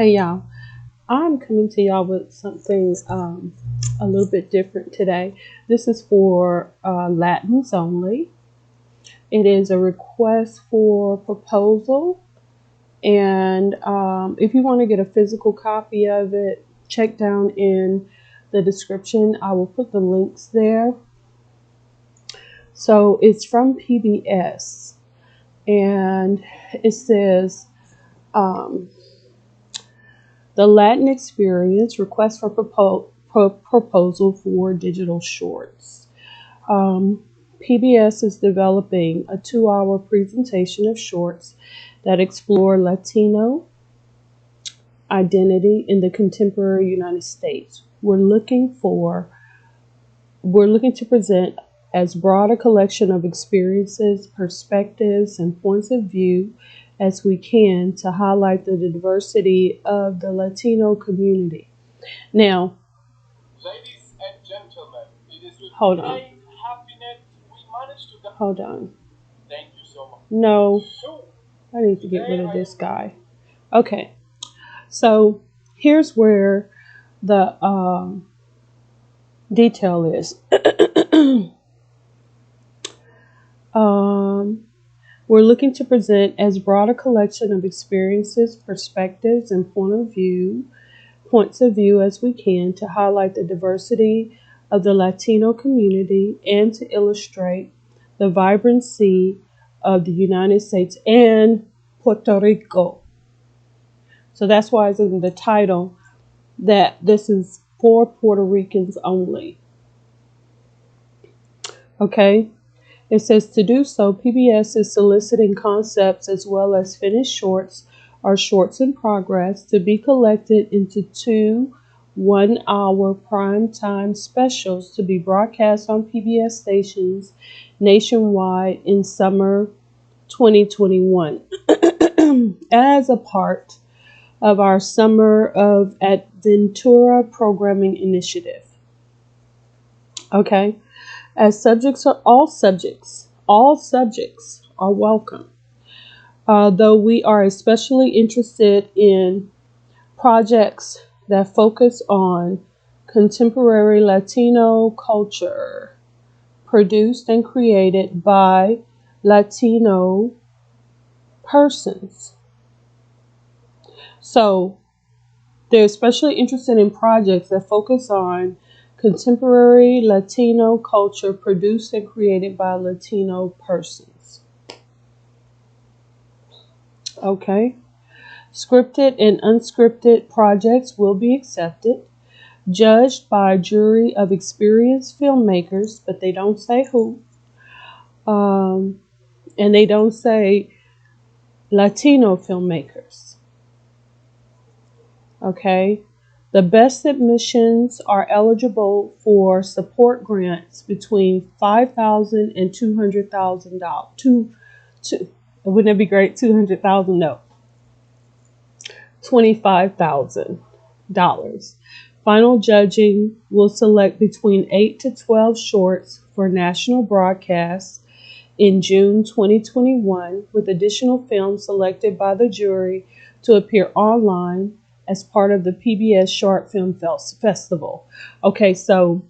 Hey y'all, I'm coming to y'all with something a little bit different today. This is for Latins only. It is a request for proposal, and if you want to get a physical copy of it, check down in the description. I will put the links there. So it's from PBS, and it says, um, the Latin Experience request for proposal for digital shorts. PBS is developing a 2-hour presentation of shorts that explore Latino identity in the contemporary United States. We're looking to present as broad a collection of experiences, perspectives, and points of view as we can to highlight the diversity of the Latino community. Now, ladies and gentlemen, it is with hold on. Happiness we managed to hold on. Thank you so much. No, I need to get rid of this guy. Okay, so here's where the detail is. We're looking to present as broad a collection of experiences, perspectives, and points of view as we can to highlight the diversity of the Latino community and to illustrate the vibrancy of the United States and Puerto Rico. So that's why it's in the title that this is for Puerto Ricans only. Okay? It says to do so, PBS is soliciting concepts as well as finished shorts or shorts in progress to be collected into 2 1-hour primetime specials to be broadcast on PBS stations nationwide in summer 2021 as a part of our Summer of Adventura programming initiative. Okay? As all subjects are welcome. Though we are especially interested in projects that focus on contemporary Latino culture, produced and created by Latino persons. So they're especially interested in projects that focus on contemporary Latino culture produced and created by Latino persons. Okay. Scripted and unscripted projects will be accepted, judged by a jury of experienced filmmakers, but they don't say who. And they don't say Latino filmmakers. Okay. The best submissions are eligible for support grants between $5,000 and $200,000. Wouldn't it be great? $200,000? No. $25,000. Final judging will select between 8 to 12 shorts for national broadcast in June 2021, with additional films selected by the jury to appear online as part of the PBS Short Film Festival. Okay, so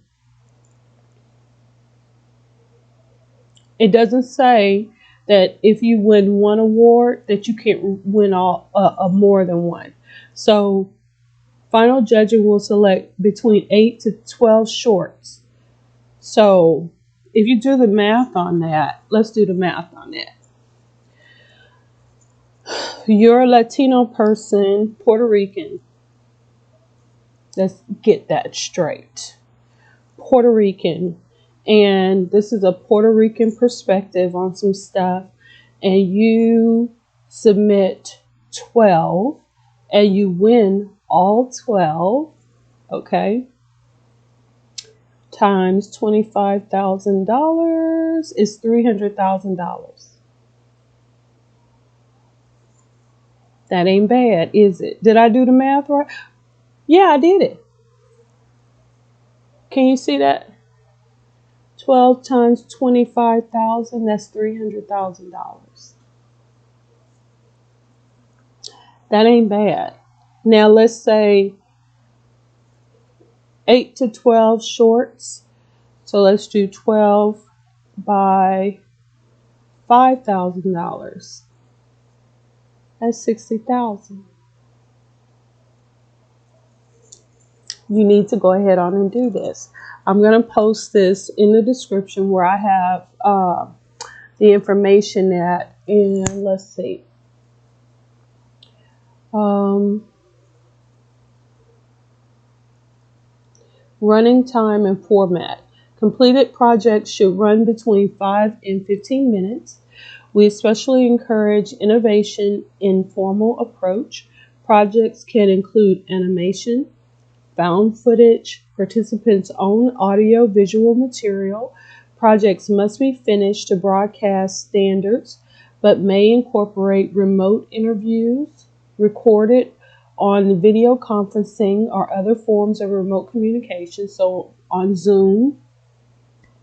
it doesn't say that if you win one award that you can't win more than one. So final judging will select between 8 to 12 shorts. So if you do the math on that, let's do the math on that. You're a Latino person, Puerto Rican. Let's get that straight. Puerto Rican. And this is a Puerto Rican perspective on some stuff. And you submit 12 and you win all 12. Okay. Times $25,000 is $300,000. That ain't bad, is it? Did I do the math right? Yeah, I did it. Can you see that? 12 times 25,000, that's $300,000. That ain't bad. Now let's say 8 to 12 shorts. So let's do 12 by $5,000. That's $60,000. You need to go ahead on and do this. I'm going to post this in the description where I have the information at, and let's see. Running time and format. Completed projects should run between 5 and 15 minutes. We especially encourage innovation in formal approach. Projects can include animation, found footage, participants' own audio-visual material. Projects must be finished to broadcast standards, but may incorporate remote interviews, recorded on video conferencing or other forms of remote communication, so on Zoom.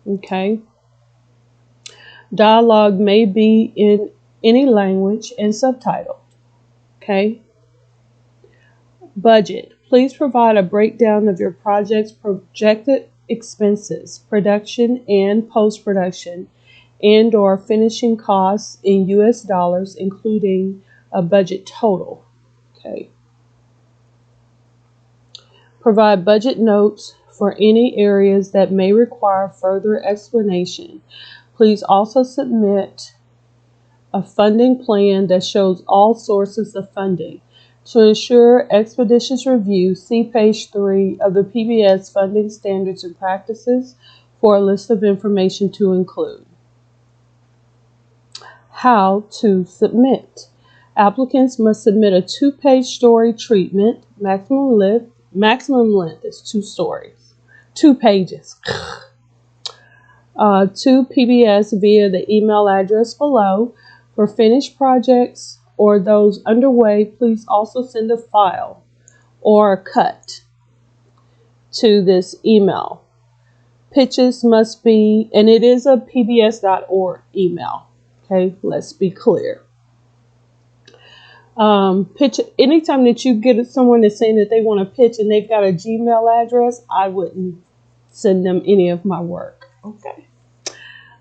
Okay. Dialogue may be in any language and subtitled. Okay. Budget. Please provide a breakdown of your project's projected expenses, production and post-production, and or finishing costs in US dollars, including a budget total. Okay. Provide budget notes for any areas that may require further explanation. Please also submit a funding plan that shows all sources of funding. To ensure expeditious review, see page 3 of the PBS Funding Standards and Practices for a list of information to include. How to submit. Applicants must submit a 2-page story treatment. Maximum length is 2 stories. 2 pages. To PBS via the email address below. For finished projects or those underway, please also send a file or a cut to this email. Pitches must be, and it is a pbs.org email. Okay, let's be clear. Pitch, anytime that you get someone that's saying that they want to pitch and they've got a Gmail address, I wouldn't send them any of my work.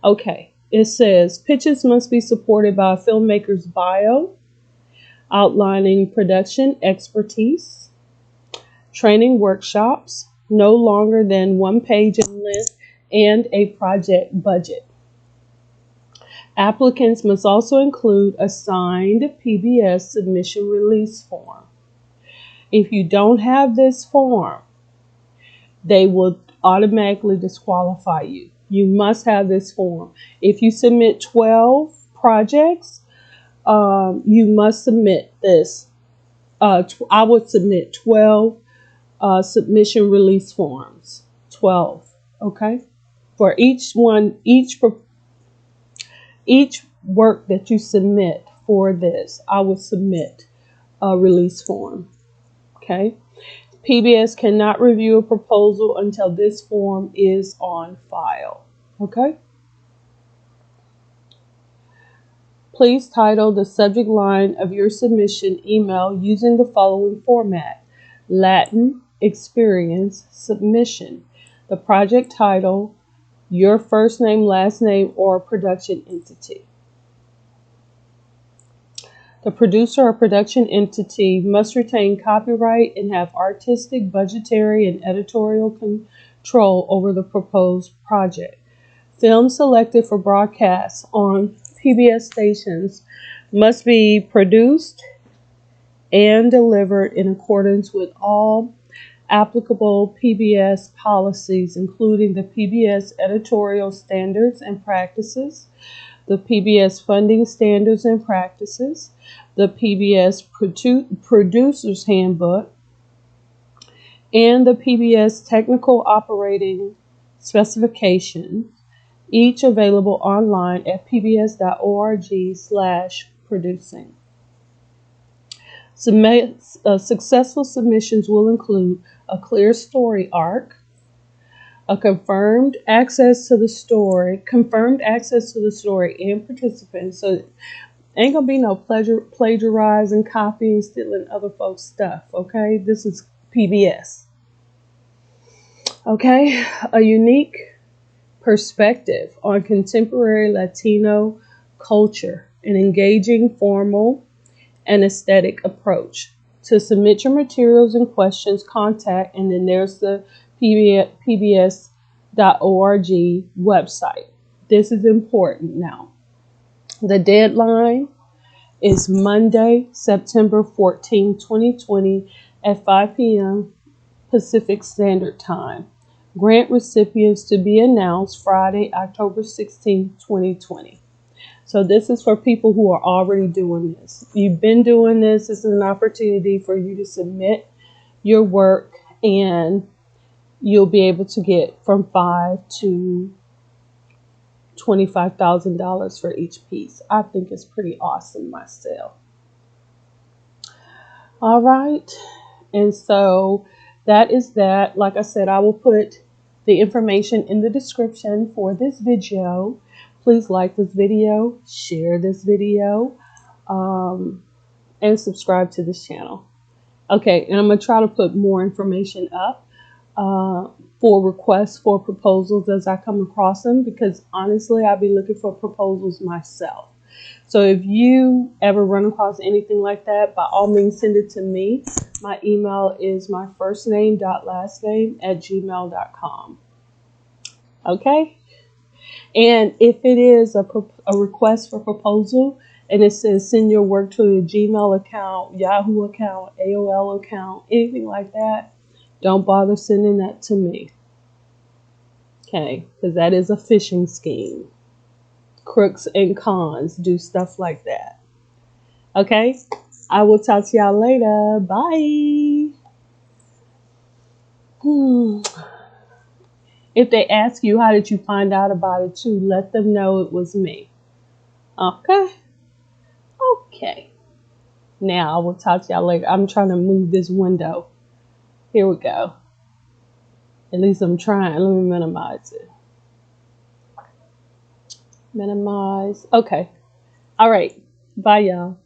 Okay. It says pitches must be supported by a filmmaker's bio, outlining production expertise, training workshops, no longer than 1 page in length, and a project budget. Applicants must also include a signed PBS submission release form. If you don't have this form, they will automatically disqualify you. You must have this form. If you submit 12 projects, you must submit this. I would submit 12 submission release forms. 12, okay? For each one, each work that you submit for this, I would submit a release form, okay? PBS cannot review a proposal until this form is on file, okay? Please title the subject line of your submission email using the following format: Latin, experience, submission, the project title, your first name, last name, or production entity. The producer or production entity must retain copyright and have artistic, budgetary, and editorial control over the proposed project. Films selected for broadcast on PBS stations must be produced and delivered in accordance with all applicable PBS policies, including the PBS editorial standards and practices, the PBS funding standards and practices, the PBS Producer's Handbook, and the PBS Technical Operating Specifications, each available online at pbs.org/producing. Successful submissions will include a clear story arc, a confirmed access to the story and participants. So Ain't gonna be no plagiarizing, copying, stealing other folks' stuff, okay? This is PBS. Okay? A unique perspective on contemporary Latino culture, an engaging, formal, and aesthetic approach. To submit your materials and questions, contact, and then there's the PBS.org website. This is important now. The deadline is Monday, September 14, 2020 at 5 p.m. Pacific Standard Time. Grant recipients to be announced Friday, October 16, 2020. So this is for people who are already doing this. You've been doing this. This is an opportunity for you to submit your work, and you'll be able to get from $5,000 to $25,000 for each piece. I think it's pretty awesome myself. All right. And so that is that. Like I said, I will put the information in the description for this video. Please like this video, share this video, and subscribe to this channel. Okay, and I'm going to try to put more information up for requests for proposals as I come across them, because honestly, I'll be looking for proposals myself. So if you ever run across anything like that, by all means, send it to me. My email is my first name last name @gmail.com. Okay? And if it is a request for proposal and it says send your work to a Gmail account, Yahoo account, AOL account, anything like that, don't bother sending that to me. Okay? Because that is a phishing scheme. Crooks and cons do stuff like that. Okay? I will talk to y'all later. Bye. If they ask you how did you find out about it too, let them know it was me. Okay? Okay. Now I will talk to y'all later. I'm trying to move this window. Here we go. At least I'm trying. Let me minimize it. Minimize. Okay. All right. Bye, y'all.